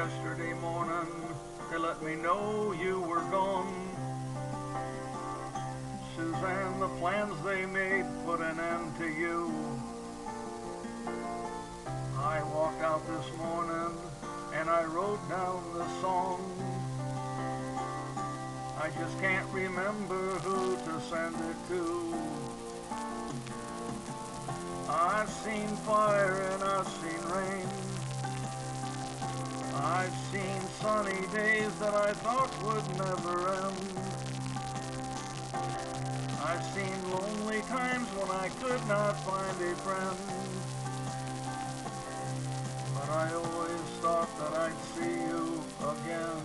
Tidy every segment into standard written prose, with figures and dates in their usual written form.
yesterday morning, they let me know you were gone. Suzanne, the plans they made put an end to you. I walked out this morning and I wrote down the song. I just can't remember who to send it to. I've seen fire and I've seen rain. I've seen sunny days that I thought would never end. I've seen lonely times when I could not find a friend. But I always thought that I'd see you again.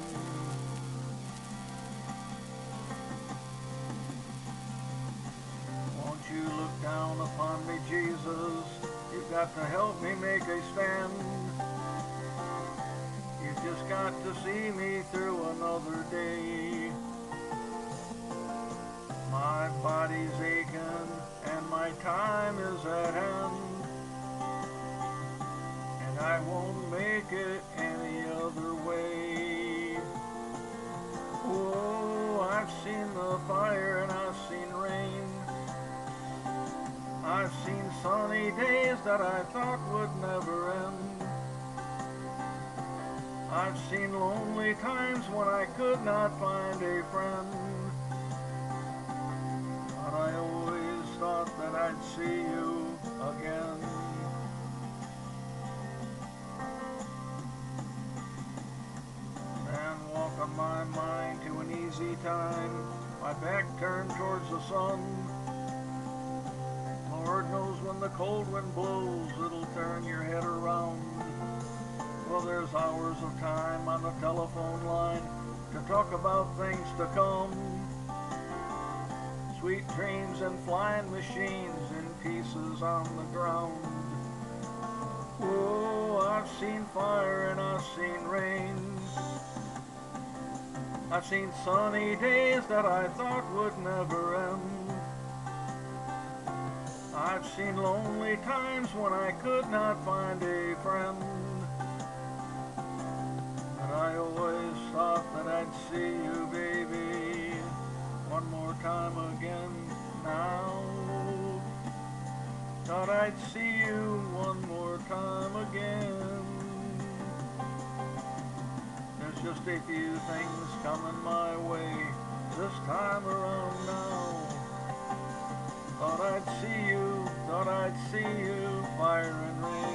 Won't you look down upon me, Jesus? You've got to help me make a stand. You just got to see me through another day. My body's aching and my time is at hand, and I won't make it any other way. Oh, I've seen the fire and I've seen rain. I've seen sunny days that I thought would never end. I've seen lonely times when I could not find a friend. But I always thought that I'd see you again. Then walking my mind to an easy time, my back turned towards the sun. Lord knows when the cold wind blows, it'll turn your head around. Well, there's hours of time on the telephone line to talk about things to come. Sweet dreams and flying machines in pieces on the ground. Oh, I've seen fire and I've seen rain. I've seen sunny days that I thought would never end. I've seen lonely times when I could not find a friend. But I always thought that I'd see you, baby, one more time again now. Thought I'd see you one more time again. There's just a few things coming my way this time around now. Thought I'd see you, fire and rain.